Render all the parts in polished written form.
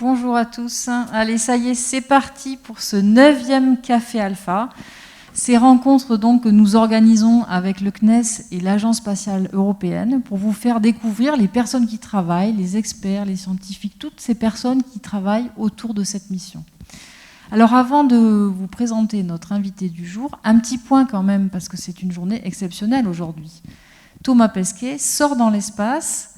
bonjour à tous. Allez, ça y est, c'est parti pour ce 9e Café Alpha. Ces rencontres donc que nous organisons avec le CNES et l'Agence spatiale européenne pour vous faire découvrir les personnes qui travaillent, les experts, les scientifiques, toutes ces personnes qui travaillent autour de cette mission. Alors avant de vous présenter notre invité du jour, un petit point quand même, parce que c'est une journée exceptionnelle aujourd'hui. Thomas Pesquet sort dans l'espace,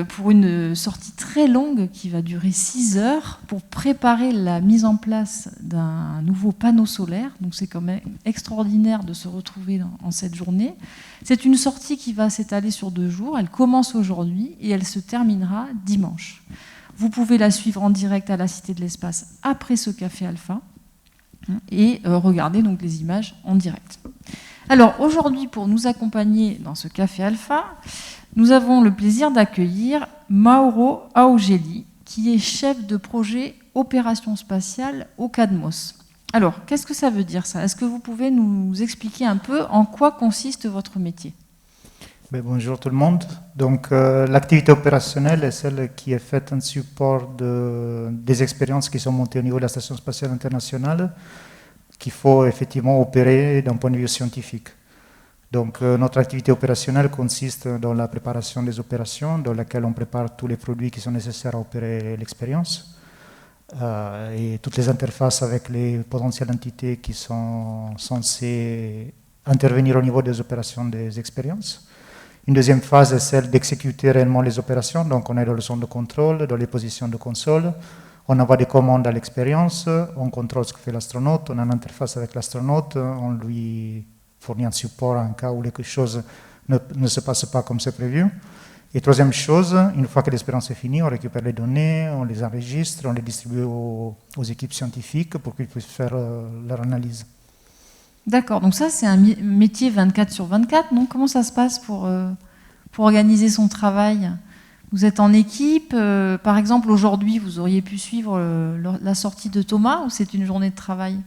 pour une sortie très longue qui va durer 6 heures pour préparer la mise en place d'un nouveau panneau solaire. Donc c'est quand même extraordinaire de se retrouver en cette journée. C'est une sortie qui va s'étaler sur 2 jours. Elle commence aujourd'hui et elle se terminera dimanche. Vous pouvez la suivre en direct à la Cité de l'Espace après ce Café Alpha et regarder donc les images en direct. Alors aujourd'hui, pour nous accompagner dans ce Café Alpha, nous avons le plaisir d'accueillir Mauro Augeli, qui est chef de projet opération spatiale au CADMOS. Alors, qu'est-ce que ça veut dire ça? Est-ce que vous pouvez nous expliquer un peu en quoi consiste votre métier? Bonjour tout le monde. Donc, l'activité opérationnelle est celle qui est faite en support des expériences qui sont montées au niveau de la Station spatiale internationale, qu'il faut effectivement opérer d'un point de vue scientifique. Donc, notre activité opérationnelle consiste dans la préparation des opérations, dans laquelle on prépare tous les produits qui sont nécessaires à opérer l'expérience et toutes les interfaces avec les potentielles entités qui sont censées intervenir au niveau des opérations des expériences. Une deuxième phase est celle d'exécuter réellement les opérations. Donc, on est dans le centre de contrôle, dans les positions de console. On envoie des commandes à l'expérience, on contrôle ce que fait l'astronaute, on a une interface avec l'astronaute, on lui fournit un support en cas où quelque chose ne se passe pas comme c'est prévu. Et troisième chose, une fois que l'expérience est finie, on récupère les données, on les enregistre, on les distribue aux équipes scientifiques pour qu'ils puissent faire leur analyse. D'accord, donc ça c'est un métier 24/24, non? Comment ça se passe pour organiser son travail? Vous êtes en équipe, par exemple aujourd'hui vous auriez pu suivre la sortie de Thomas ou c'est une journée de travail?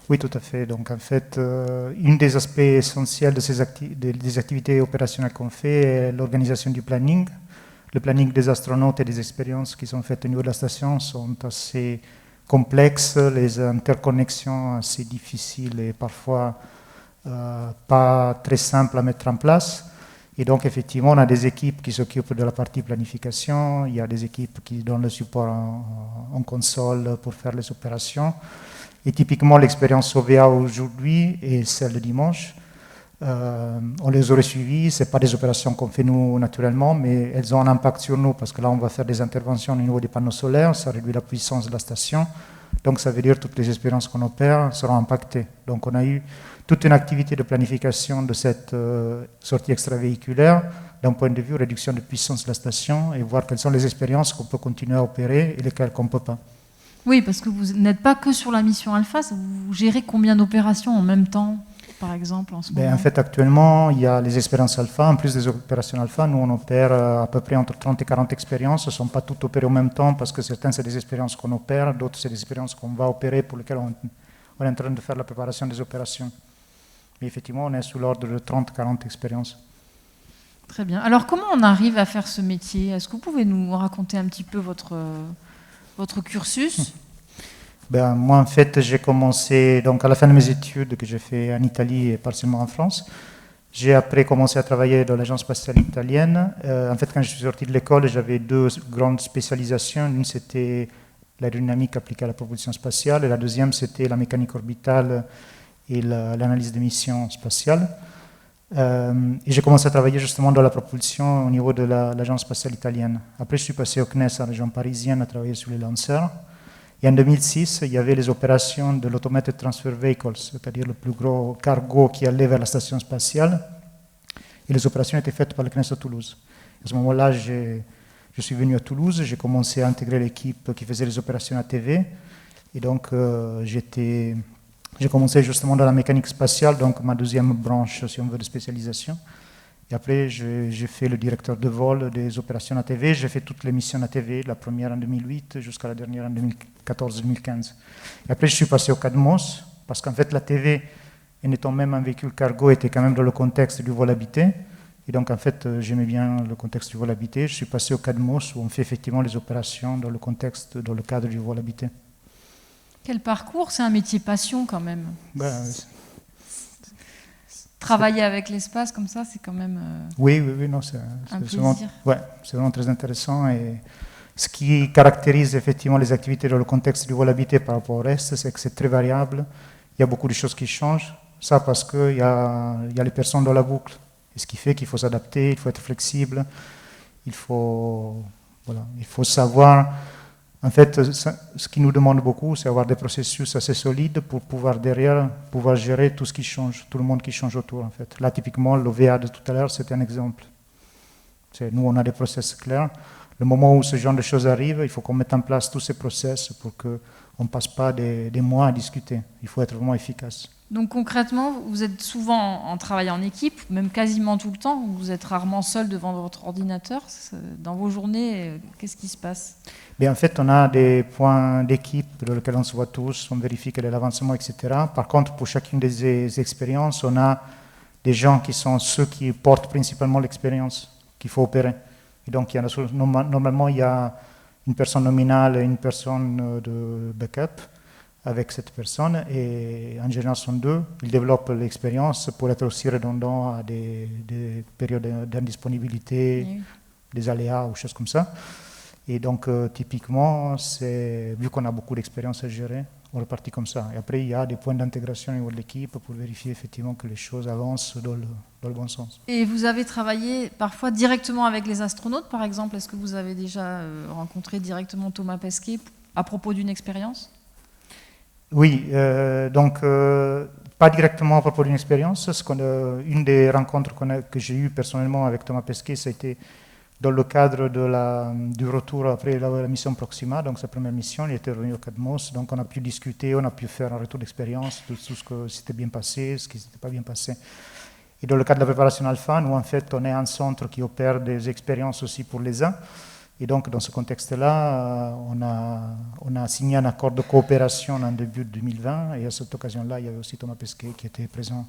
Oui, tout à fait. Donc, en fait, un des aspects essentiels des activités opérationnelles qu'on fait est l'organisation du planning. Le planning des astronautes et des expériences qui sont faites au niveau de la station sont assez complexes, les interconnexions assez difficiles et parfois pas très simples à mettre en place. Et donc, effectivement, on a des équipes qui s'occupent de la partie planification, il y a des équipes qui donnent le support en console pour faire les opérations. Et typiquement, l'expérience OVA aujourd'hui et celle de dimanche, on les aurait suivies. Ce n'est pas des opérations qu'on fait nous naturellement, mais elles ont un impact sur nous parce que là, on va faire des interventions au niveau des panneaux solaires, ça réduit la puissance de la station. Donc, ça veut dire que toutes les expériences qu'on opère seront impactées. Donc, on a eu toute une activité de planification de cette sortie extravéhiculaire d'un point de vue réduction de puissance de la station et voir quelles sont les expériences qu'on peut continuer à opérer et lesquelles qu'on ne peut pas. Oui, parce que vous n'êtes pas que sur la mission Alpha, vous gérez combien d'opérations en même temps, par exemple, en ce moment? En fait, actuellement, il y a les expériences Alpha. En plus des opérations Alpha, nous, on opère à peu près entre 30 et 40 expériences. Elles ne sont pas toutes opérées en même temps parce que certaines, c'est des expériences qu'on opère, d'autres, c'est des expériences qu'on va opérer pour lesquelles on est en train de faire la préparation des opérations. Mais effectivement, on est sous l'ordre de 30-40 expériences. Très bien. Alors, comment on arrive à faire ce métier? Est-ce que vous pouvez nous raconter un petit peu votre cursus? Moi, en fait, j'ai commencé, donc à la fin de mes études que j'ai fait en Italie et partiellement en France, j'ai après commencé à travailler dans l'agence spatiale italienne. En fait, quand je suis sorti de l'école, j'avais 2 grandes spécialisations. L'une, c'était l'aérodynamique appliquée à la propulsion spatiale, et la deuxième, c'était la mécanique orbitale et l'analyse des missions spatiales. Et j'ai commencé à travailler justement dans la propulsion au niveau de l'agence spatiale italienne. Après, je suis passé au CNES en région parisienne à travailler sur les lanceurs. Et en 2006, il y avait les opérations de l'Automated Transfer Vehicles, c'est-à-dire le plus gros cargo qui allait vers la station spatiale. Et les opérations étaient faites par le CNES à Toulouse. À ce moment-là, je suis venu à Toulouse, j'ai commencé à intégrer l'équipe qui faisait les opérations ATV. Et donc, j'ai commencé justement dans la mécanique spatiale, donc ma deuxième branche, si on veut, de spécialisation. Et après, j'ai fait le directeur de vol des opérations ATV. J'ai fait toutes les missions ATV, la première en 2008 jusqu'à la dernière en 2014-2015. Et après, je suis passé au CADMOS, parce qu'en fait, l'ATV, en étant même un véhicule cargo, était quand même dans le contexte du vol habité. Et donc, en fait, j'aimais bien le contexte du vol habité. Je suis passé au CADMOS, où on fait effectivement les opérations dans le cadre du vol habité. Quel parcours, c'est un métier passion quand même. Ben, Travailler avec l'espace comme ça, c'est quand même oui, non, un vraiment, plaisir. c'est vraiment très intéressant. Et ce qui caractérise effectivement les activités dans le contexte du vol habité par rapport au reste, c'est que c'est très variable. Il y a beaucoup de choses qui changent. Ça parce qu'il y a les personnes dans la boucle. Et ce qui fait qu'il faut s'adapter, il faut être flexible, il faut savoir. En fait, ce qui nous demande beaucoup, c'est avoir des processus assez solides pour pouvoir derrière pouvoir gérer tout ce qui change, tout le monde qui change autour. En fait. Là, typiquement, l'OVA de tout à l'heure, c'était un exemple. Nous, on a des process clairs. Le moment où ce genre de choses arrive, il faut qu'on mette en place tous ces process pour qu'on ne passe pas des mois à discuter. Il faut être vraiment efficace. Donc concrètement, vous êtes souvent en travail en équipe, même quasiment tout le temps, vous êtes rarement seul devant votre ordinateur. Dans vos journées, qu'est-ce qui se passe ? Mais en fait, on a des points d'équipe dans lesquels on se voit tous, on vérifie quel est l'avancement, etc. Par contre, pour chacune des expériences, on a des gens qui sont ceux qui portent principalement l'expérience qu'il faut opérer. Et donc, normalement, il y a une personne nominale et une personne de backup avec cette personne, et en général, sont deux. Ils développent l'expérience pour être aussi redondants à des périodes d'indisponibilité, oui, des aléas ou choses comme ça. Et donc, typiquement, vu qu'on a beaucoup d'expérience à gérer, on repartit comme ça. Et après, il y a des points d'intégration au niveau de l'équipe pour vérifier effectivement que les choses avancent dans le bon sens. Et vous avez travaillé parfois directement avec les astronautes, par exemple. Est-ce que vous avez déjà rencontré directement Thomas Pesquet à propos d'une expérience ? Oui, donc pas directement à propos d'une expérience. Une des rencontres que j'ai eues personnellement avec Thomas Pesquet, ça a été dans le cadre du retour après la mission Proxima, donc sa première mission. Il était revenu au CADMOS, donc on a pu discuter, on a pu faire un retour d'expérience de tout ce qui s'était bien passé, ce qui ne s'était pas bien passé. Et dans le cadre de la préparation alpha, nous en fait, on est un centre qui opère des expériences aussi pour l'ESA. Et donc, dans ce contexte-là, on a signé un accord de coopération en début 2020. Et à cette occasion-là, il y avait aussi Thomas Pesquet qui était présent.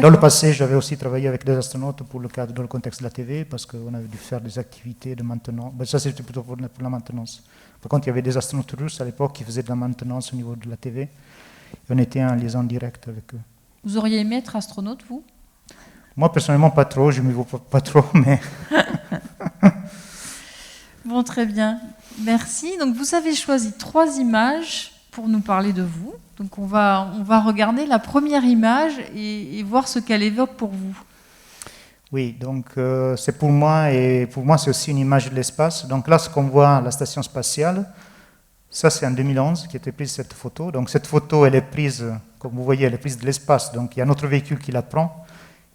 Dans le passé, j'avais aussi travaillé avec des astronautes dans le contexte de la TV, parce qu'on avait dû faire des activités de maintenance. Ben, ça, c'était plutôt pour la maintenance. Par contre, il y avait des astronautes russes à l'époque qui faisaient de la maintenance au niveau de la TV. Et on était en liaison directe avec eux. Vous auriez aimé être astronaute, vous ? Moi, personnellement, pas trop. Je ne m'y vois pas trop, mais... Bon, très bien. Merci. Donc, vous avez choisi 3 images pour nous parler de vous. Donc, on va regarder la première image et voir ce qu'elle évoque pour vous. Oui, donc c'est pour moi, et pour moi, c'est aussi une image de l'espace. Donc là, ce qu'on voit à la station spatiale, ça, c'est en 2011 qui a été prise cette photo. Donc, cette photo, elle est prise, comme vous voyez, elle est prise de l'espace. Donc, il y a un autre véhicule qui la prend.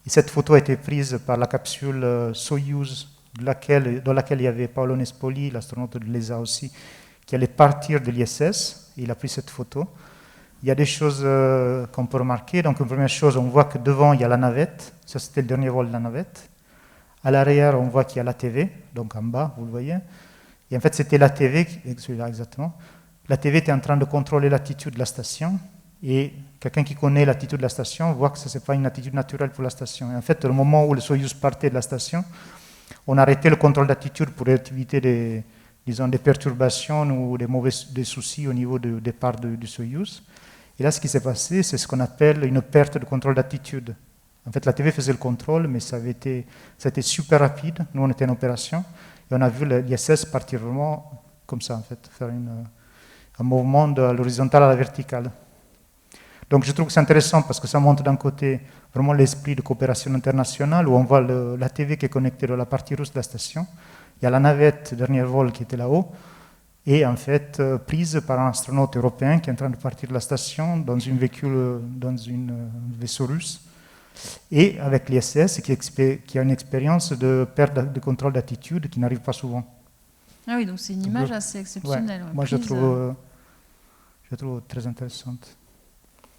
Et cette photo a été prise par la capsule Soyuz, dans laquelle il y avait Paolo Nespoli, l'astronaute de l'ESA aussi, qui allait partir de l'ISS. Il a pris cette photo. Il y a des choses qu'on peut remarquer. Donc, une première chose, on voit que devant, il y a la navette. Ça, c'était le dernier vol de la navette. À l'arrière, on voit qu'il y a la TV, donc en bas, vous le voyez. Et en fait, c'était la TV, celui-là exactement. La TV était en train de contrôler l'attitude de la station. Et quelqu'un qui connaît l'attitude de la station voit que ce n'est pas une attitude naturelle pour la station. Et en fait, au moment où le Soyuz partait de la station, on a arrêté le contrôle d'attitude pour éviter des perturbations ou des soucis au niveau du départ du Soyuz. Et là, ce qui s'est passé, c'est ce qu'on appelle une perte de contrôle d'attitude. En fait, la TV faisait le contrôle, mais ça a été super rapide. Nous, on était en opération. Et on a vu l'ISS partir vraiment comme ça, en fait, faire un mouvement de l'horizontale à la verticale. Donc je trouve que c'est intéressant parce que ça montre d'un côté vraiment l'esprit de coopération internationale où on voit la TV qui est connectée dans la partie russe de la station. Il y a la navette, dernier vol, qui était là-haut, et en fait prise par un astronaute européen qui est en train de partir de la station dans un vaisseau russe, et avec l'ISS qui a une expérience de perte de contrôle d'attitude qui n'arrive pas souvent. Ah oui, donc c'est une image assez exceptionnelle. Ouais, moi je la trouve très intéressante.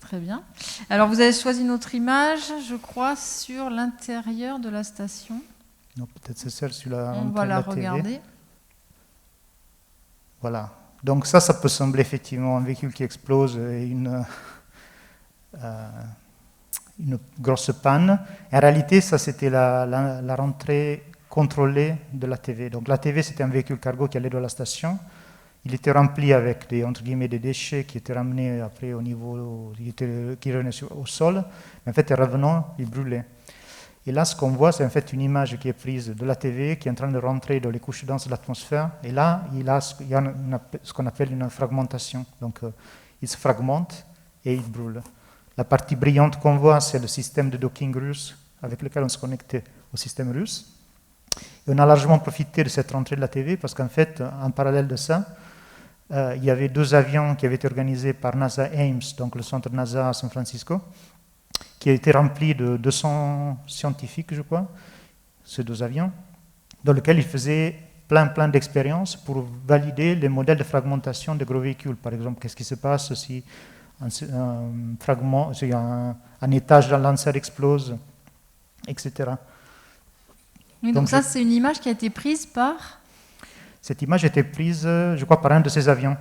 Très bien. Alors, vous avez choisi une autre image, je crois, sur l'intérieur de la station. Non, peut-être c'est celle sur la On va la TV. regarder. Voilà. Donc ça peut sembler effectivement un véhicule qui explose et une grosse panne. En réalité, ça c'était la rentrée contrôlée de la TV. Donc la TV, c'était un véhicule cargo qui allait de la station. Il était rempli avec des, entre guillemets, des déchets qui étaient ramenés après au niveau, qui revenaient au sol. Mais en fait, en revenant, ils brûlaient. Et là, ce qu'on voit, c'est en fait une image qui est prise de la TV, qui est en train de rentrer dans les couches denses de l'atmosphère. Et là, il y a ce qu'on appelle une fragmentation. Donc, il se fragmente et il brûle. La partie brillante qu'on voit, c'est le système de docking russe avec lequel on se connectait au système russe. Et on a largement profité de cette rentrée de la TV parce qu'en fait, en parallèle de ça, il y avait 2 avions qui avaient été organisés par NASA Ames, donc le centre NASA à San Francisco, qui a été rempli de 200 scientifiques, je crois, ces 2 avions, dans lesquels ils faisaient plein d'expériences pour valider les modèles de fragmentation des gros véhicules. Par exemple, qu'est-ce qui se passe si un étage d'un lanceur explose, etc. Oui, donc ça, c'est une image qui a été prise par... Cette image a été prise, je crois, par un de ces avions.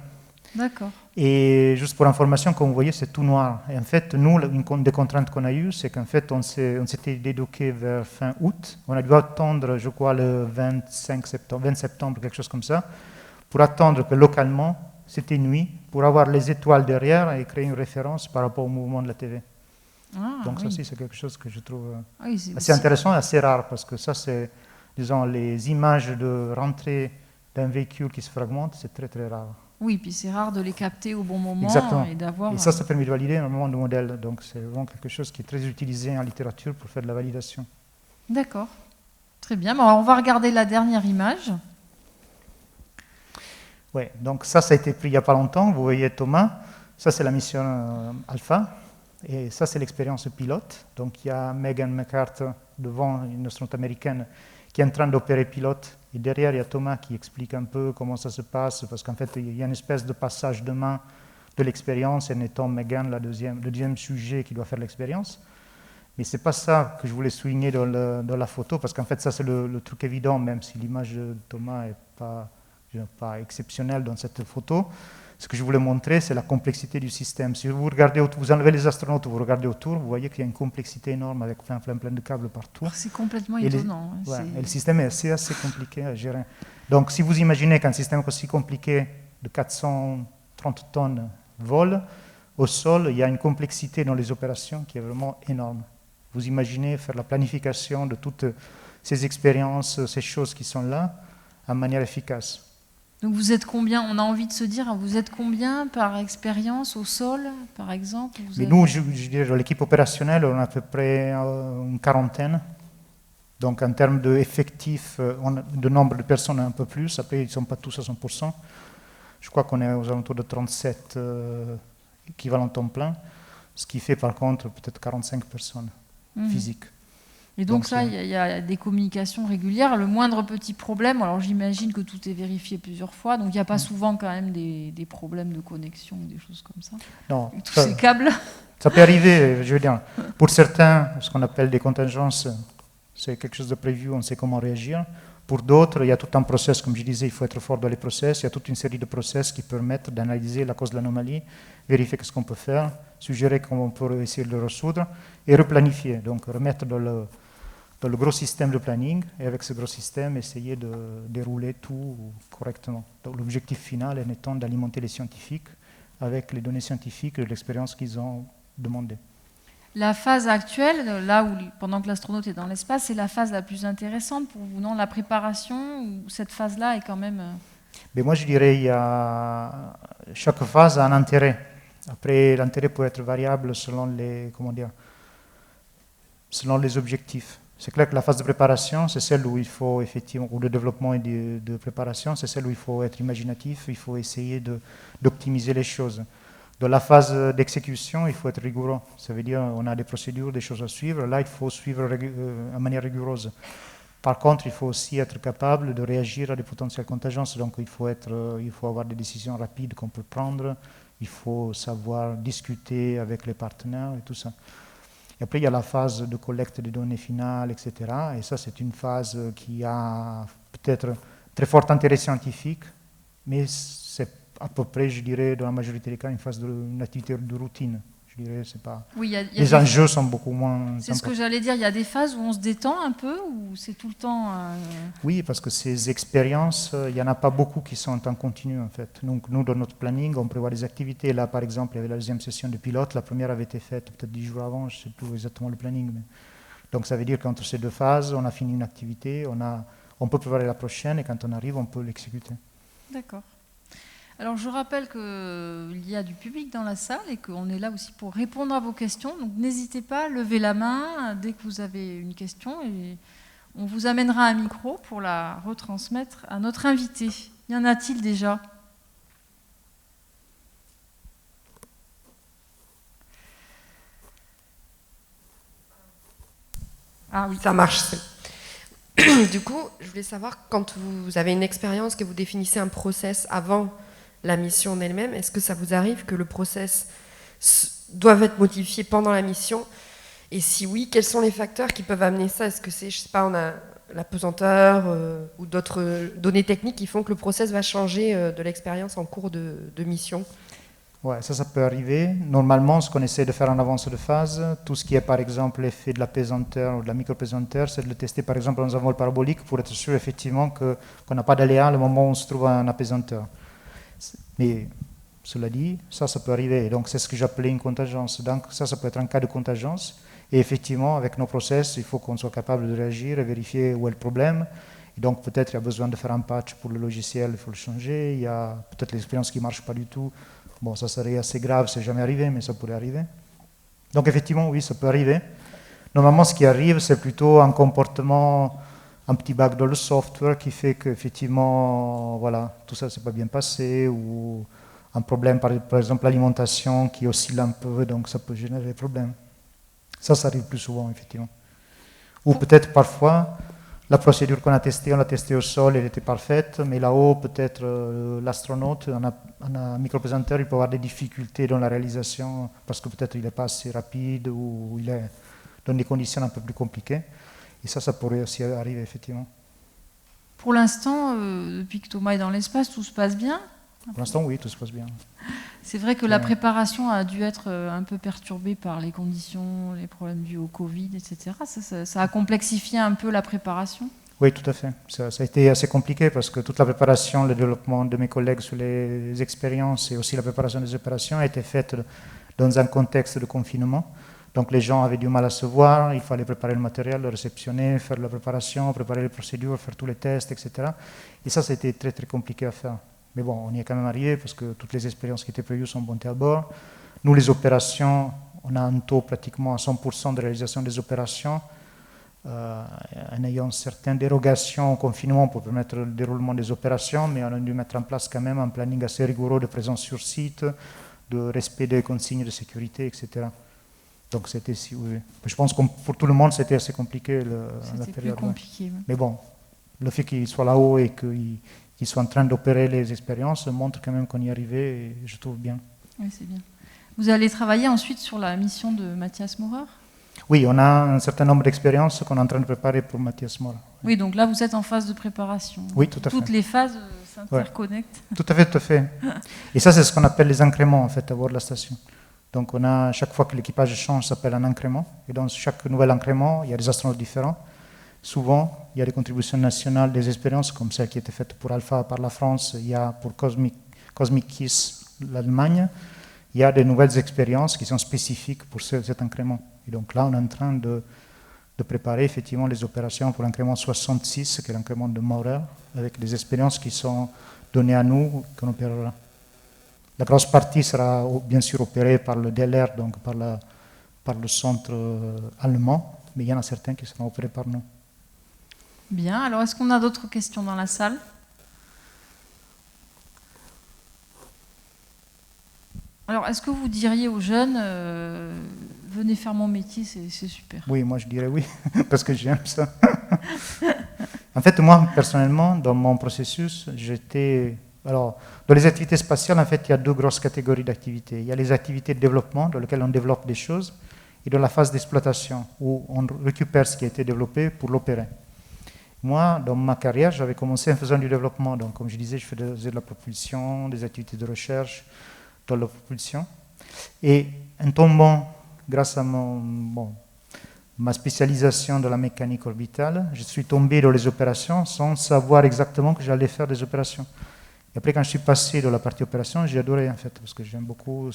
D'accord. Et juste pour information, comme vous voyez, c'est tout noir. Et en fait, nous, une des contraintes qu'on a eues, c'est qu'en fait, on s'était dédocké vers fin août. On a dû attendre, je crois, le 20 septembre, quelque chose comme ça, pour attendre que localement, c'était nuit, pour avoir les étoiles derrière et créer une référence par rapport au mouvement de la TV. Donc ça aussi, c'est quelque chose que je trouve assez intéressant et assez rare, parce que ça, c'est, disons, les images de rentrée d'un véhicule qui se fragmente, c'est très rare. Oui, puis c'est rare de les capter au bon moment. Exactement. Et d'avoir... Et ça permet de valider énormément de modèles. Donc c'est vraiment quelque chose qui est très utilisé en littérature pour faire de la validation. D'accord. Très bien. Alors, on va regarder la dernière image. Oui, donc ça a été pris il n'y a pas longtemps. Vous voyez Thomas, ça c'est la mission Alpha. Et ça c'est l'expérience pilote. Donc il y a Megan McArthur devant, une astronaute américaine, qui est en train d'opérer pilote. Et derrière, il y a Thomas qui explique un peu comment ça se passe, parce qu'en fait, il y a une espèce de passage de main de l'expérience, en étant Megan le deuxième sujet qui doit faire l'expérience. Mais ce n'est pas ça que je voulais souligner dans la photo, parce qu'en fait, ça, c'est le truc évident, même si l'image de Thomas n'est pas exceptionnelle dans cette photo. Ce que je voulais montrer, c'est la complexité du système. Si vous regardez autour, vous enlevez les astronautes, vous regardez autour, vous voyez qu'il y a une complexité énorme avec plein de câbles partout. C'est complètement étonnant. Et le système est assez compliqué à gérer. Donc, si vous imaginez qu'un système aussi compliqué de 430 tonnes vole, au sol, il y a une complexité dans les opérations qui est vraiment énorme. Vous imaginez faire la planification de toutes ces expériences, ces choses qui sont là, de manière efficace. Donc vous êtes combien? On a envie de se dire, vous êtes combien par expérience au sol, par exemple? Mais nous, je dirais, dans l'équipe opérationnelle, on a à peu près une quarantaine. Donc en termes d'effectifs, de nombre de personnes, un peu plus. Après, ils ne sont pas tous à 100%. Je crois qu'on est aux alentours de 37 équivalents temps plein, ce qui fait par contre peut-être 45 personnes physiques. Et donc ça, il y a des communications régulières. Le moindre petit problème, alors j'imagine que tout est vérifié plusieurs fois, donc il n'y a pas souvent quand même des problèmes de connexion ou des choses comme ça. Non. Tous ces câbles. Ça peut arriver, je veux dire. Pour certains, ce qu'on appelle des contingences, c'est quelque chose de prévu, on sait comment réagir. Pour d'autres, il y a tout un process, comme je disais, il faut être fort dans les process. Il y a toute une série de process qui permettent d'analyser la cause de l'anomalie, vérifier ce qu'on peut faire, suggérer comment on peut essayer de le résoudre et replanifier. Donc remettre dans le gros système de planning et avec ce gros système, essayer de dérouler tout correctement. Donc l'objectif final en étant d'alimenter les scientifiques avec les données scientifiques et l'expérience qu'ils ont demandé. La phase actuelle, là où pendant que l'astronaute est dans l'espace, c'est la phase la plus intéressante pour vous, non? La préparation, ou cette phase-là est quand même... Mais moi je dirais chaque phase a un intérêt. Après, l'intérêt peut être variable selon selon les objectifs. C'est clair que la phase de préparation, c'est celle où il faut effectivement, ou de développement et de préparation, c'est celle où il faut être imaginatif, il faut essayer d'optimiser les choses. Dans la phase d'exécution, il faut être rigoureux. Ça veut dire on a des procédures, des choses à suivre. Là, il faut suivre de manière rigoureuse. Par contre, il faut aussi être capable de réagir à des potentielles contingences. Donc, il faut avoir des décisions rapides qu'on peut prendre. Il faut savoir discuter avec les partenaires et tout ça. Et après, il y a la phase de collecte des données finales, etc. Et ça, c'est une phase qui a peut-être très fort intérêt scientifique, mais c'est à peu près, je dirais, dans la majorité des cas, une activité de routine. je dirais, c'est pas... Oui, il y a les enjeux sont beaucoup moins... C'est ce que j'allais dire, il y a des phases où on se détend un peu, ou c'est tout le temps... Oui, parce que ces expériences, il n'y en a pas beaucoup qui sont en continu, en fait. Donc, nous, dans notre planning, on prévoit des activités. Là, par exemple, il y avait la deuxième session de pilote. La première avait été faite peut-être 10 jours avant, je ne sais plus exactement le planning. Mais... Donc, ça veut dire qu'entre ces deux phases, on a fini une activité, on peut préparer la prochaine, et quand on arrive, on peut l'exécuter. D'accord. Alors, je rappelle qu'il y a du public dans la salle et qu'on est là aussi pour répondre à vos questions. Donc, n'hésitez pas à lever la main dès que vous avez une question et on vous amènera un micro pour la retransmettre à notre invité. Y en a-t-il déjà ? Ah oui, ça marche. Du coup, je voulais savoir, quand vous avez une expérience, que vous définissez un process avant la mission en elle-même, est-ce que ça vous arrive que le process doive être modifié pendant la mission? Et si oui, quels sont les facteurs qui peuvent amener ça? Est-ce que c'est, je sais pas, on a la pesanteur ou d'autres données techniques qui font que le process va changer de l'expérience en cours de mission? Ouais, ça peut arriver. Normalement, ce qu'on essaie de faire en avance de phase, tout ce qui est par exemple l'effet de la pesanteur ou de la micro-pesanteur, c'est de le tester par exemple dans un vol parabolique pour être sûr effectivement qu'on n'a pas d'aléa le moment où on se trouve en apesanteur. Mais cela dit, ça peut arriver. Donc c'est ce que j'appelais une contingence. Donc ça peut être un cas de contingence. Et effectivement, avec nos process, il faut qu'on soit capable de réagir et vérifier où est le problème. Et donc peut-être il y a besoin de faire un patch pour le logiciel, il faut le changer. Il y a peut-être l'expérience qui ne marche pas du tout. Bon, ça serait assez grave, c'est jamais arrivé, mais ça pourrait arriver. Donc effectivement, oui, ça peut arriver. Normalement, ce qui arrive, c'est plutôt un comportement, un petit bug dans le software qui fait qu'effectivement, voilà, tout ça ne s'est pas bien passé, ou un problème, par exemple, l'alimentation qui oscille un peu, donc ça peut générer des problèmes. Ça arrive plus souvent, effectivement. Ou peut-être parfois, la procédure qu'on a testée, on l'a testée au sol, elle était parfaite, mais là-haut, peut-être l'astronaute, un micro-pesanteur, il peut avoir des difficultés dans la réalisation parce que peut-être il n'est pas assez rapide ou il est dans des conditions un peu plus compliquées. Et ça pourrait aussi arriver, effectivement. Pour l'instant, depuis que Thomas est dans l'espace, tout se passe bien ? Pour l'instant, oui, tout se passe bien. C'est vrai que la préparation a dû être un peu perturbée par les conditions, les problèmes dus au Covid, etc. Ça a complexifié un peu la préparation ? Oui, tout à fait. Ça a été assez compliqué parce que toute la préparation, le développement de mes collègues sur les expériences et aussi la préparation des opérations a été faite dans un contexte de confinement. Donc les gens avaient du mal à se voir, il fallait préparer le matériel, le réceptionner, faire la préparation, préparer les procédures, faire tous les tests, etc. Et ça a été très très compliqué à faire. Mais bon, on y est quand même arrivé parce que toutes les expériences qui étaient prévues sont montées à bord. Nous, les opérations, on a un taux pratiquement à 100% de réalisation des opérations, en ayant certaines dérogations au confinement pour permettre le déroulement des opérations, mais on a dû mettre en place quand même un planning assez rigoureux de présence sur site, de respect des consignes de sécurité, etc. Donc c'était oui. Je pense que pour tout le monde, c'était assez compliqué la période. C'était plus compliqué. Ouais. Mais bon, le fait qu'il soit là-haut et qu'il soit en train d'opérer les expériences montre quand même qu'on y est arrivé et je trouve bien. Oui, c'est bien. Vous allez travailler ensuite sur la mission de Mathias Maurer ? Oui, on a un certain nombre d'expériences qu'on est en train de préparer pour Mathias Maurer. Oui, donc là, vous êtes en phase de préparation. Oui, tout à fait. Toutes les phases s'interconnectent. Ouais. Tout à fait, tout à fait. Et ça, c'est ce qu'on appelle les incréments, en fait, à bord de la station. Donc, chaque fois que l'équipage change, ça s'appelle un incrément. Et dans chaque nouvel incrément, il y a des astronautes différents. Souvent, il y a des contributions nationales, des expériences, comme celle qui était faite pour Alpha par la France, il y a pour Cosmic Kiss l'Allemagne. Il y a des nouvelles expériences qui sont spécifiques pour cet incrément. Et donc là, on est en train de préparer effectivement les opérations pour l'incrément 66, qui est l'incrément de Maurer, avec des expériences qui sont données à nous, qu'on opérera. La grosse partie sera bien sûr opérée par le DLR, donc par le centre allemand, mais il y en a certains qui seront opérés par nous. Bien, alors est-ce qu'on a d'autres questions dans la salle ? Alors, est-ce que vous diriez aux jeunes, venez faire mon métier, c'est super ? Oui, moi je dirais oui, parce que j'aime ça. En fait, moi, personnellement, dans mon processus, alors, dans les activités spatiales, en fait, il y a deux grosses catégories d'activités. Il y a les activités de développement, dans lesquelles on développe des choses, et dans la phase d'exploitation, où on récupère ce qui a été développé pour l'opérer. Moi, dans ma carrière, j'avais commencé en faisant du développement. Donc, comme je disais, je faisais de la propulsion, des activités de recherche dans la propulsion. Et en tombant, grâce à ma spécialisation dans la mécanique orbitale, je suis tombé dans les opérations sans savoir exactement que j'allais faire des opérations. Et après, quand je suis passé dans la partie opération, j'ai adoré en fait, parce que j'aime beaucoup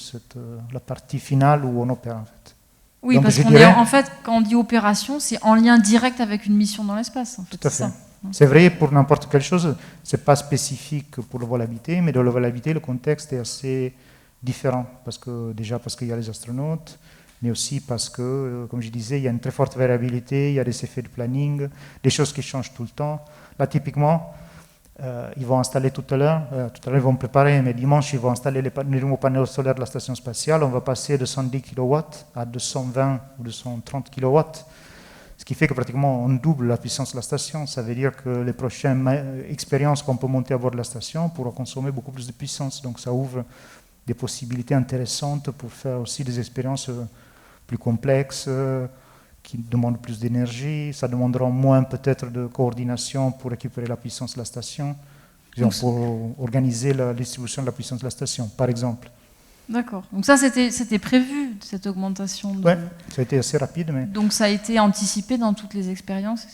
la partie finale où on opère en fait. Oui, donc, parce qu'en fait, quand on dit opération, c'est en lien direct avec une mission dans l'espace. En fait, tout à fait. Ça. C'est vrai pour n'importe quelle chose, ce n'est pas spécifique pour le vol habité, mais dans le vol habité, le contexte est assez différent, parce qu'il y a les astronautes, mais aussi parce que, comme je disais, il y a une très forte variabilité, il y a des effets de planning, des choses qui changent tout le temps. Là, typiquement, ils vont installer tout à l'heure, ils vont préparer, mais dimanche, ils vont installer les nouveaux panneaux solaires de la station spatiale. On va passer de 110 kW à 220 ou 230 kW, ce qui fait que pratiquement on double la puissance de la station. Ça veut dire que les prochaines expériences qu'on peut monter à bord de la station pourront consommer beaucoup plus de puissance. Donc ça ouvre des possibilités intéressantes pour faire aussi des expériences plus complexes, qui demandent plus d'énergie. Ça demandera moins peut-être de coordination pour récupérer la puissance de la station, pour organiser la distribution de la puissance de la station, par exemple. D'accord. Donc ça, c'était prévu, cette augmentation. Oui, ça a été assez rapide. Mais... Donc ça a été anticipé dans toutes les expériences?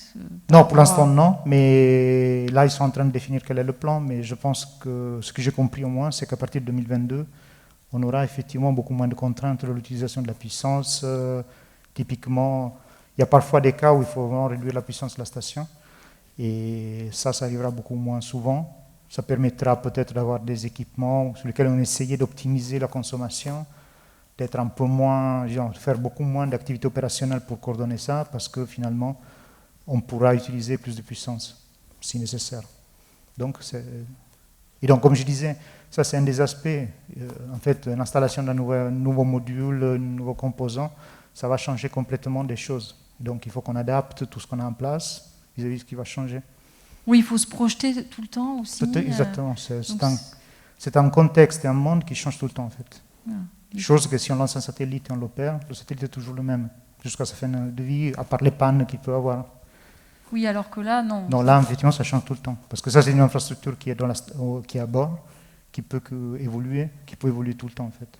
Non, pour l'instant non, mais là ils sont en train de définir quel est le plan, mais je pense que ce que j'ai compris au moins, c'est qu'à partir de 2022, on aura effectivement beaucoup moins de contraintes de l'utilisation de la puissance. Typiquement, il y a parfois des cas où il faut vraiment réduire la puissance de la station, et ça arrivera beaucoup moins souvent. Ça permettra peut-être d'avoir des équipements sur lesquels on essayait d'optimiser la consommation, d'être un peu moins, faire beaucoup moins d'activités opérationnelles pour coordonner ça, parce que finalement, on pourra utiliser plus de puissance si nécessaire. Et donc, comme je disais, ça c'est un des aspects. En fait, l'installation d'un nouveau module, un nouveau composant, ça va changer complètement des choses. Donc, il faut qu'on adapte tout ce qu'on a en place vis-à-vis de ce qui va changer. Oui, il faut se projeter tout le temps aussi. Exactement. C'est un contexte et un monde qui change tout le temps, en fait. Chose que si on lance un satellite et on l'opère, le satellite est toujours le même, jusqu'à sa fin de vie, à part les pannes qu'il peut avoir. Oui, alors que là, non. Non, là, effectivement, ça change tout le temps. Parce que ça, c'est une infrastructure qui est à bord, qui peut évoluer tout le temps, en fait.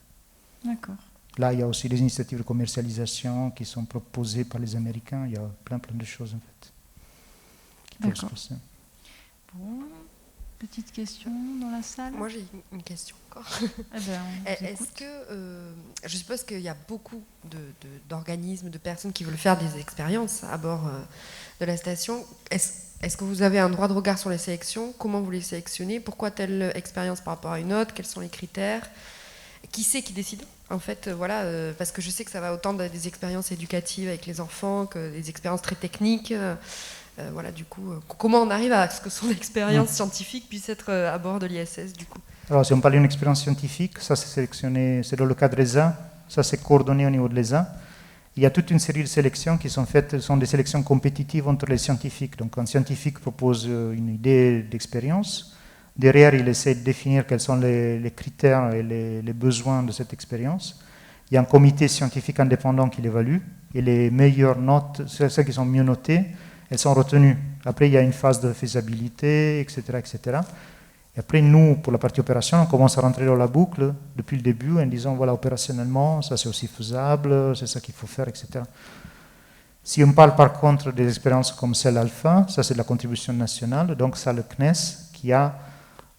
D'accord. Là, il y a aussi des initiatives de commercialisation qui sont proposées par les Américains. Il y a plein de choses, en fait, qui peuvent se passer. Bon, petite question dans la salle. Moi, j'ai une question encore. Est-ce que, je suppose qu'il y a beaucoup d'organismes, de personnes qui veulent faire des expériences à bord de la station. Est-ce que vous avez un droit de regard sur les sélections? Comment vous les sélectionnez? Pourquoi telle expérience par rapport à une autre? Quels sont les critères? Qui c'est qui décide? En fait, voilà, parce que je sais que ça va autant des expériences éducatives avec les enfants que des expériences très techniques. Voilà, du coup, comment on arrive à ce que son expérience scientifique puisse être à bord de l'ISS, du coup? Alors, si on parle d'une expérience scientifique, ça c'est sélectionné, c'est dans le cadre ESA, ça c'est coordonné au niveau de l'ESA. Il y a toute une série de sélections qui sont faites, sont des sélections compétitives entre les scientifiques. Donc, un scientifique propose une idée d'expérience. Derrière, il essaie de définir quels sont les critères et les besoins de cette expérience. Il y a un comité scientifique indépendant qui l'évalue, et les meilleures notes, celles qui sont mieux notées, elles sont retenues. Après, il y a une phase de faisabilité, etc., etc. Et après, nous, pour la partie opération, on commence à rentrer dans la boucle depuis le début en disant, voilà, opérationnellement, ça c'est aussi faisable, c'est ça qu'il faut faire, etc. Si on parle par contre des expériences comme celle Alpha, ça c'est de la contribution nationale, donc ça le CNES qui a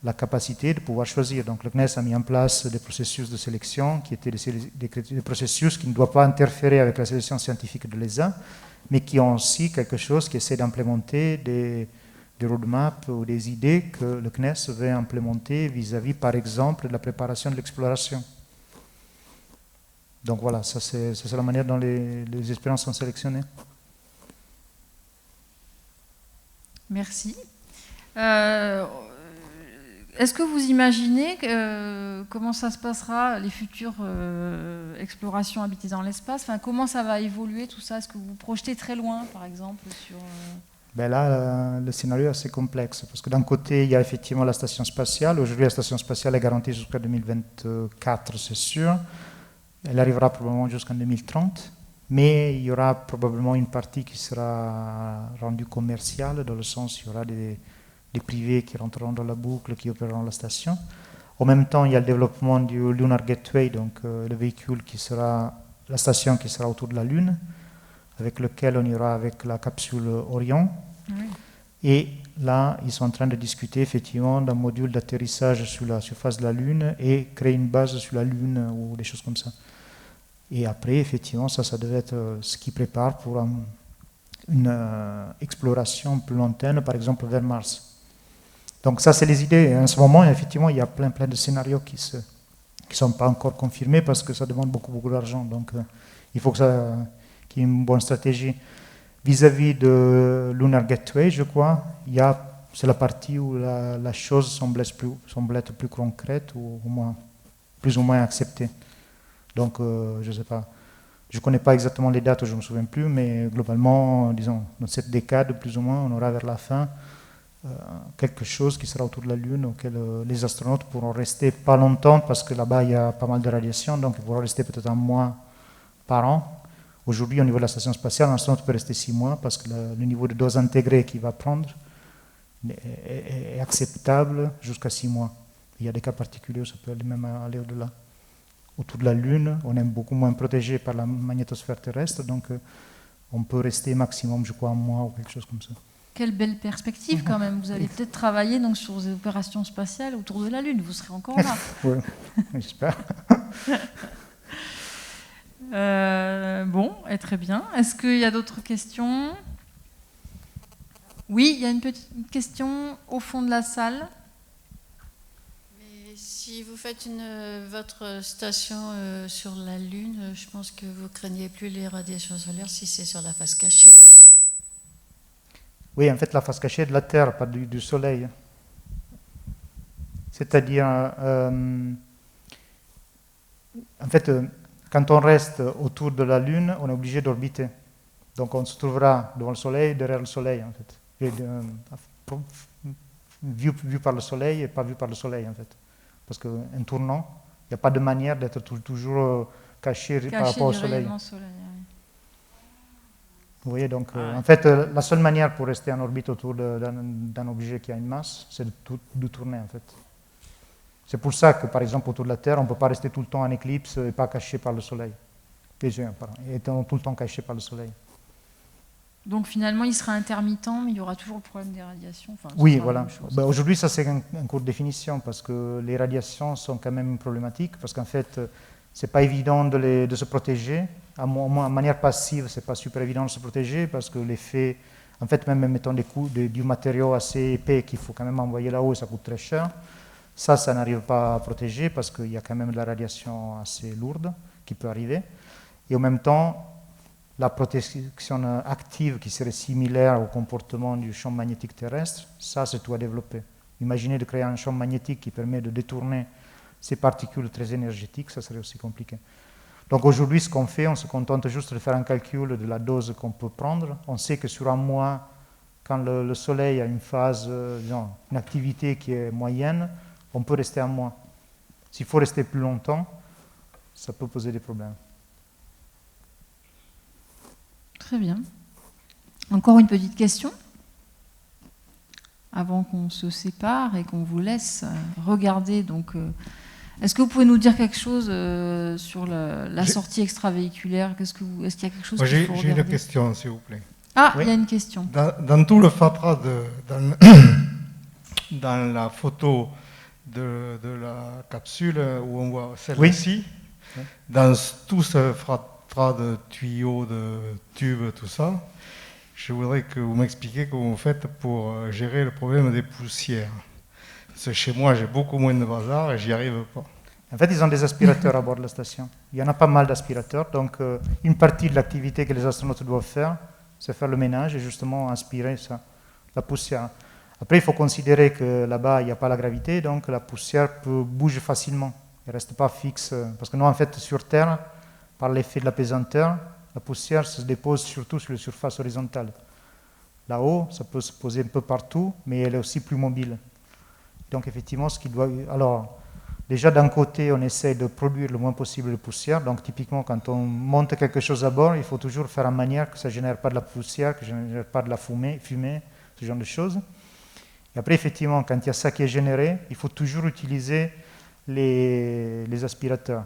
la capacité de pouvoir choisir. Donc le CNES a mis en place des processus de sélection qui étaient des processus qui ne doivent pas interférer avec la sélection scientifique de l'ESA, mais qui ont aussi quelque chose qui essaie d'implémenter des roadmaps ou des idées que le CNES veut implémenter vis-à-vis, par exemple, de la préparation de l'exploration. Donc voilà, ça c'est la manière dont les expériences sont sélectionnées. Merci. Est-ce que vous imaginez comment ça se passera, les futures explorations habitées dans l'espace? Enfin, comment ça va évoluer tout ça? Est-ce que vous vous projetez très loin, par exemple, sur... Ben là, le scénario est assez complexe, parce que d'un côté, il y a effectivement la station spatiale. Aujourd'hui, la station spatiale est garantie jusqu'à 2024, c'est sûr. Elle arrivera probablement jusqu'en 2030, mais il y aura probablement une partie qui sera rendue commerciale, dans le sens où il y aura des privés qui rentreront dans la boucle, qui opéreront la station. En même temps, il y a le développement du Lunar Gateway, donc le véhicule qui sera, la station qui sera autour de la Lune, avec lequel on ira avec la capsule Orion. Oui. Et là, ils sont en train de discuter effectivement d'un module d'atterrissage sur la surface de la Lune et créer une base sur la Lune ou des choses comme ça. Et après, effectivement, ça devait être ce qui prépare pour une exploration plus lointaine, par exemple vers Mars. Donc ça, c'est les idées. Et en ce moment, effectivement, il y a plein de scénarios qui ne sont pas encore confirmés parce que ça demande beaucoup d'argent. Donc il faut qu'il y ait une bonne stratégie. Vis-à-vis de Lunar Gateway, je crois, c'est la partie où la chose semble être plus concrète ou plus ou moins acceptée. Donc, je ne sais pas. Je ne connais pas exactement les dates, je ne me souviens plus, mais globalement, disons, dans cette décade, plus ou moins, on aura vers la fin quelque chose qui sera autour de la Lune auquel les astronautes pourront rester pas longtemps parce que là-bas, il y a pas mal de radiation, donc ils pourront rester peut-être un mois par an. Aujourd'hui, au niveau de la station spatiale, un astronaute peut rester 6 mois parce que le niveau de dose intégrée qu'il va prendre est acceptable jusqu'à 6 mois. Il y a des cas particuliers où ça peut même aller au-delà. Autour de la Lune, on est beaucoup moins protégé par la magnétosphère terrestre, donc on peut rester maximum, je crois, un mois ou quelque chose comme ça. Quelle belle perspective quand même. Vous allez peut-être travailler donc, sur des opérations spatiales autour de la Lune. Vous serez encore là. Oui, j'espère. Bon, très bien. Est-ce qu'il y a d'autres questions? Oui, il y a une petite question au fond de la salle. Mais si vous faites votre station sur la Lune, je pense que vous craignez plus les radiations solaires si c'est sur la face cachée. Oui, en fait, la face cachée est de la Terre, pas du Soleil. C'est-à-dire, en fait, quand on reste autour de la Lune, on est obligé d'orbiter. Donc on se trouvera devant le Soleil, derrière le Soleil, en fait. Vu par le Soleil et pas vu par le Soleil, en fait. Parce qu'en tournant, il n'y a pas de manière d'être toujours caché par rapport au Soleil. Vous voyez, donc, en fait, la seule manière pour rester en orbite autour d'un objet qui a une masse, c'est de tourner, en fait. C'est pour ça que, par exemple, autour de la Terre, on ne peut pas rester tout le temps en éclipse et pas caché par le Soleil. Et étant tout le temps caché par le Soleil. Donc finalement, il sera intermittent, mais il y aura toujours le problème des radiations. Enfin, oui, voilà. Aujourd'hui, ça c'est en cours de définition, parce que les radiations sont quand même une problématique, parce qu'en fait, c'est pas évident de se protéger. À manière passive, c'est pas super évident de se protéger, parce que l'effet, en fait, même mettant du matériau assez épais qu'il faut quand même envoyer là-haut, ça coûte très cher. Ça n'arrive pas à protéger, parce qu'il y a quand même de la radiation assez lourde qui peut arriver. Et en même temps, la protection active qui serait similaire au comportement du champ magnétique terrestre, ça c'est tout à développer. Imaginez de créer un champ magnétique qui permet de détourner ces particules très énergétiques, ça serait aussi compliqué. Donc aujourd'hui, ce qu'on fait, on se contente juste de faire un calcul de la dose qu'on peut prendre. On sait que sur un mois, quand le Soleil a une phase, une activité qui est moyenne, on peut rester un mois. S'il faut rester plus longtemps, ça peut poser des problèmes. Très bien. Encore une petite question avant qu'on se sépare et qu'on vous laisse regarder. Donc, est-ce que vous pouvez nous dire quelque chose sur la sortie extravéhiculaire? Est-ce qu'il y a quelque chose qu'il faut regarder? J'ai une question, s'il vous plaît. Ah, oui. Il y a une question. Dans tout le fatras, dans la photo de la capsule où on voit celle-ci, oui. Dans tout ce fatras de tuyaux, de tubes, tout ça, je voudrais que vous m'expliquiez comment vous faites pour gérer le problème des poussières. Parce que chez moi, j'ai beaucoup moins de bazar et j'y arrive pas. En fait, ils ont des aspirateurs à bord de la station. Il y en a pas mal d'aspirateurs. Donc, une partie de l'activité que les astronautes doivent faire, c'est faire le ménage et justement aspirer ça, la poussière. Après, il faut considérer que là-bas, il n'y a pas la gravité, donc la poussière bouge facilement. Elle ne reste pas fixe. Parce que nous, en fait, sur Terre, par l'effet de la pesanteur, la poussière se dépose surtout sur la surface horizontale. Là-haut, ça peut se poser un peu partout, mais elle est aussi plus mobile. Donc, effectivement, alors, déjà, d'un côté, on essaie de produire le moins possible de poussière. Donc, typiquement, quand on monte quelque chose à bord, il faut toujours faire en manière que ça ne génère pas de la poussière, que ça ne génère pas de la fumée, ce genre de choses. Et après, effectivement, quand il y a ça qui est généré, il faut toujours utiliser les aspirateurs.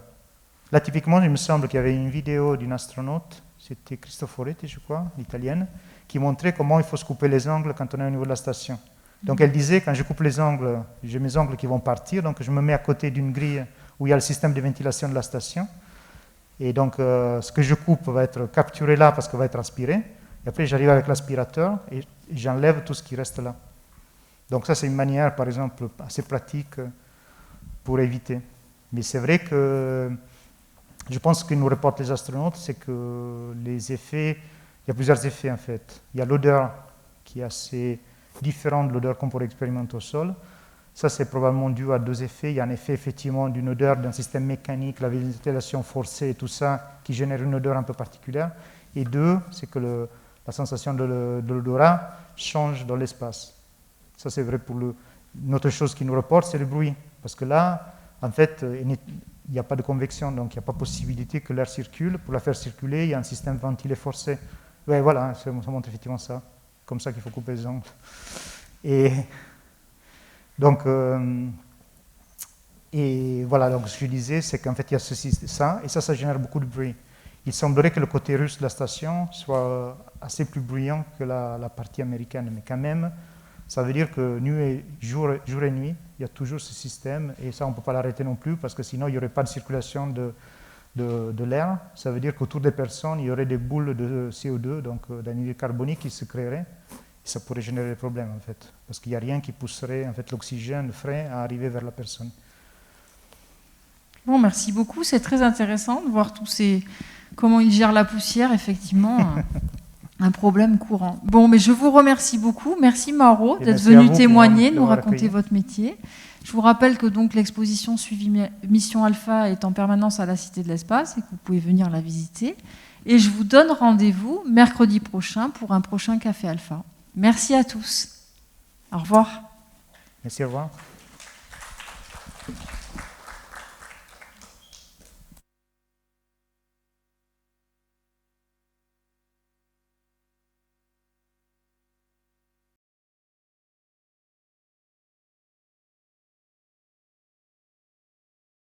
Là, typiquement, il me semble qu'il y avait une vidéo d'une astronaute, c'était Cristoforetti, je crois, italienne, qui montrait comment il faut se couper les ongles quand on est au niveau de la station. Donc elle disait, quand je coupe les ongles, j'ai mes ongles qui vont partir, donc je me mets à côté d'une grille où il y a le système de ventilation de la station. Et donc ce que je coupe va être capturé là parce qu'il va être aspiré. Et après j'arrive avec l'aspirateur et j'enlève tout ce qui reste là. Donc ça c'est une manière, par exemple, assez pratique pour éviter. Mais c'est vrai que je pense que nous reportent les astronautes, c'est que les effets, il y a plusieurs effets en fait. Il y a l'odeur qui est assez différente de l'odeur qu'on pourrait expérimenter au sol. Ça, c'est probablement dû à deux effets. Il y a un effet effectivement d'une odeur d'un système mécanique, la ventilation forcée et tout ça, qui génère une odeur un peu particulière. Et deux, c'est que la sensation de l'odorat change dans l'espace. Ça, c'est vrai pour une autre chose qui nous reporte, c'est le bruit. Parce que là, en fait, il n'y a pas de convection, donc il n'y a pas possibilité que l'air circule. Pour la faire circuler, il y a un système ventilé forcé. Ouais, voilà, ça montre effectivement ça. Comme ça qu'il faut couper les ongles. Et donc, voilà, donc ce que je disais, c'est qu'en fait, il y a ça, et ça génère beaucoup de bruit. Il semblerait que le côté russe de la station soit assez plus bruyant que la partie américaine, mais quand même, ça veut dire que jour et nuit, il y a toujours ce système, et ça, on ne peut pas l'arrêter non plus, parce que sinon, il n'y aurait pas de circulation de l'air. Ça veut dire qu'autour des personnes, il y aurait des boules de CO2, donc d'anhydride carbonique qui se créeraient. Et ça pourrait générer des problèmes, en fait, parce qu'il n'y a rien qui pousserait en fait, l'oxygène frais à arriver vers la personne. Bon, merci beaucoup. C'est très intéressant de voir comment ils gèrent la poussière, effectivement. Un problème courant. Bon, mais je vous remercie beaucoup. Merci Mauro d'être venu témoigner, nous raconter votre métier. Je vous rappelle que donc l'exposition Suivi Mission Alpha est en permanence à la Cité de l'Espace et que vous pouvez venir la visiter. Et je vous donne rendez-vous mercredi prochain pour un prochain Café Alpha. Merci à tous. Au revoir. Merci, au revoir.